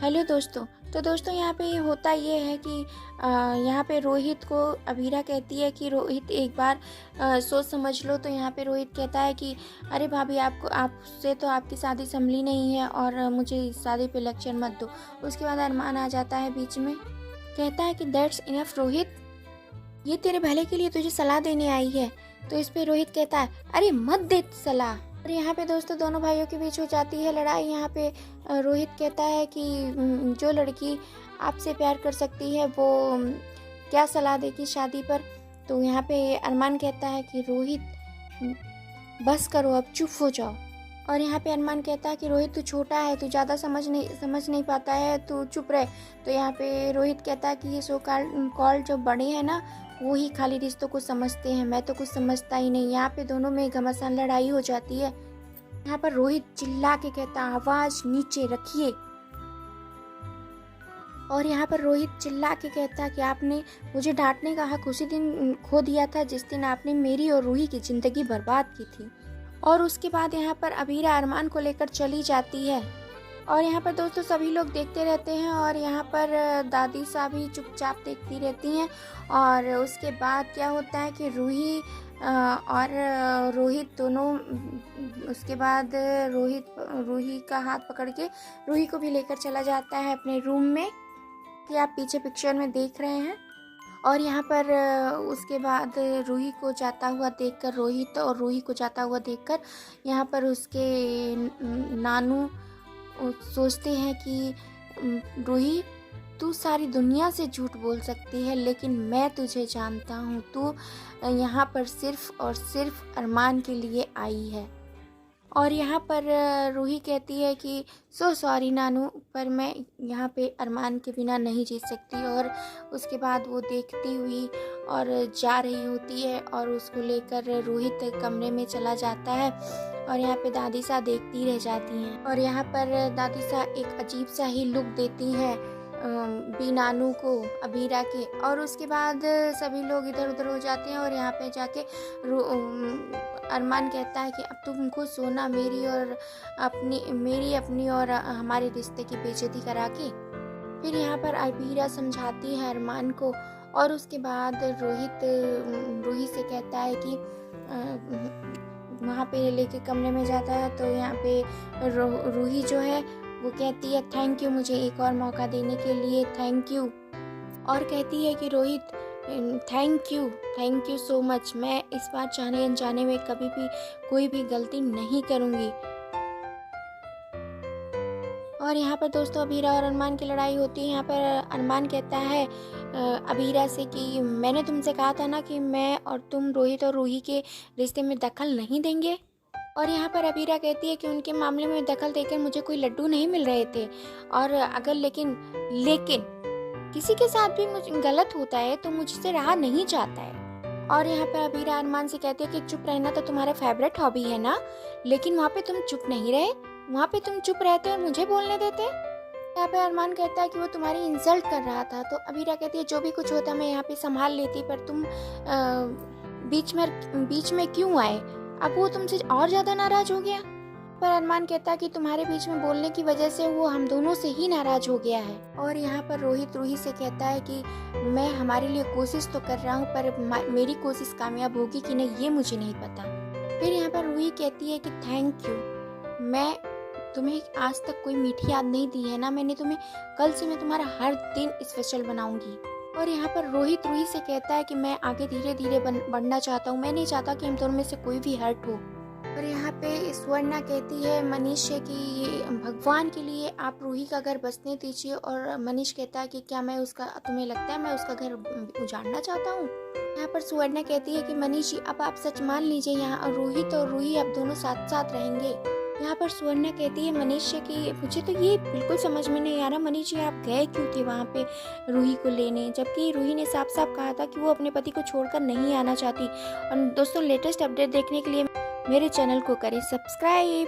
Hello दोस्तों। तो दोस्तों यहाँ पे होता ये है कि यहाँ पे रोहित को अभीरा कहती है कि रोहित एक बार सोच समझ लो। तो यहाँ पे रोहित कहता है कि अरे भाभी, आपसे तो आपकी शादी संभली नहीं है और मुझे इस शादी पे लेक्चर मत दो। उसके बाद अरमान आ जाता है बीच में, कहता है कि दैट्स इनफ रोहित, ये तेरे भले के लिए तुझे सलाह देने आई है। तो इस पे रोहित कहता है अरे मत दे सलाह। और यहाँ पे दोस्तों दोनों भाइयों के बीच हो जाती है लड़ाई। यहाँ पे रोहित कहता है कि जो लड़की आपसे प्यार कर सकती है वो क्या सलाह देगी शादी पर। तो यहाँ पे अरमान कहता है कि रोहित बस करो, अब चुप हो जाओ। और यहाँ पे अरमान कहता है कि रोहित तू छोटा है, तू ज़्यादा समझ नहीं पाता है, तू चुप रहे। तो यहाँ पे रोहित कहता है कि ये सो कॉल जो बड़े हैं ना वो ही खाली रिश्तों को समझते हैं, मैं तो कुछ समझता ही नहीं। यहाँ पे दोनों में घमासान लड़ाई हो जाती है। यहाँ पर रोहित चिल्ला के कहता आवाज नीचे रखिए। और यहाँ पर रोहित चिल्ला के कहता कि आपने मुझे डांटने का हक उसी दिन खो दिया था जिस दिन आपने मेरी और रूही की जिंदगी बर्बाद की थी। और उसके बाद यहाँ पर अभीरा अरमान को लेकर चली जाती है। और यहाँ पर दोस्तों सभी लोग देखते रहते हैं और यहाँ पर दादी साहब भी चुपचाप देखती रहती हैं। और उसके बाद क्या होता है कि रूही और रोहित दोनों, उसके बाद रूही का हाथ पकड़ के रूही को भी लेकर चला जाता है अपने रूम में, कि आप पीछे पिक्चर में देख रहे हैं। और यहाँ पर उसके बाद रूही को जाता हुआ देखकर, रोहित और रूही को जाता हुआ देखकर यहाँ पर उसके नानू सोचते हैं कि रूही तू सारी दुनिया से झूठ बोल सकती है लेकिन मैं तुझे जानता हूँ, तू यहाँ पर सिर्फ और सिर्फ अरमान के लिए आई है। और यहाँ पर रूही कहती है कि सो सॉरी नानू, पर मैं यहाँ पे अरमान के बिना नहीं जी सकती। और उसके बाद वो देखती हुई और जा रही होती है और उसको लेकर रोहित कमरे में चला जाता है। और यहाँ पे दादी सा देखती रह जाती हैं। और यहाँ पर दादी सा एक अजीब सा ही लुक देती है बी नानू को अभीरा के। और उसके बाद सभी लोग इधर उधर हो जाते हैं। और यहाँ पे जाके अरमान कहता है कि अब तुम खुद सोना, मेरी अपनी और हमारे रिश्ते की बेइज्जती करा के। फिर यहाँ पर अभीरा समझाती है अरमान को। और उसके बाद रोहित रूही से कहता है कि वहाँ पे लेके कमरे में जाता है। तो यहाँ पे रूही जो है वो कहती है थैंक यू, मुझे एक और मौका देने के लिए थैंक यू। और कहती है कि Rohit thank you so much, मैं इस बार जाने अनजाने में कभी भी कोई भी गलती नहीं करूँगी। और यहाँ पर दोस्तों अभीरा और अरमान की लड़ाई होती है। यहाँ पर अरमान कहता है अभीरा से कि मैंने तुमसे कहा था ना कि मैं और तुम रोहित और रूही के रिश्ते में दखल नहीं देंगे। और यहाँ पर अभीरा कहती है कि उनके मामले में दखल देकर मुझे कोई लड्डू नहीं मिल रहे थे। और अगर लेकिन किसी के साथ भी मुझे गलत होता है तो मुझसे रहा नहीं जाता है। और यहाँ पर अभीरा अरमान से कहती है कि चुप रहना तो तुम्हारा फेवरेट हॉबी है ना, लेकिन वहाँ पे तुम चुप नहीं रहे, वहाँ पे तुम चुप रहते और मुझे बोलने देते। यहाँ पे अरमान कहता है कि वो तुम्हारी इंसल्ट कर रहा था। तो अभीरा कहती है जो भी कुछ होता मैं यहाँ पे संभाल लेती, पर तुम बीच में क्यों आए, अब वो तुमसे और ज्यादा नाराज हो गया। पर अरमान कहता है कि तुम्हारे बीच में बोलने की वजह से वो हम दोनों से ही नाराज हो गया है। और यहाँ पर रोहित रूही से कहता है कि मैं हमारे लिए कोशिश तो कर रहा हूँ, पर मेरी कोशिश कामयाब होगी कि नहीं ये मुझे नहीं पता। फिर यहाँ पर रूही कहती है कि थैंक यू, मैं तुम्हें आज तक कोई मीठी याद नहीं दी है ना मैंने तुम्हें, कल से मैं तुम्हारा हर दिन स्पेशल बनाऊंगी। और यहाँ पर रोहित रूही से कहता है कि मैं आगे धीरे धीरे बढ़ना चाहता हूँ, मैं नहीं चाहता कि हम दोनों में से कोई भी हर्ट हो। और यहाँ पे स्वर्णा कहती है मनीष से कि भगवान के लिए आप रूही का घर बसने दीजिए। और मनीष कहता है कि क्या तुम्हें लगता है मैं उसका घर उजाड़ना चाहता हूँ। यहाँ पर स्वर्णा कहती है कि मनीष जी अब आप सच मान लीजिए, यहाँ रोहित और रूही अब दोनों साथ साथ रहेंगे। यहाँ पर स्वर्णा कहती है मनीष से कि मुझे तो ये बिल्कुल समझ में नहीं आ रहा मनीष जी, आप गए क्यों थे वहाँ पे रूही को लेने, जबकि रूही ने साफ साफ कहा था कि वो अपने पति को छोड़कर नहीं आना चाहती। और दोस्तों लेटेस्ट अपडेट देखने के लिए मेरे चैनल को करें सब्सक्राइब।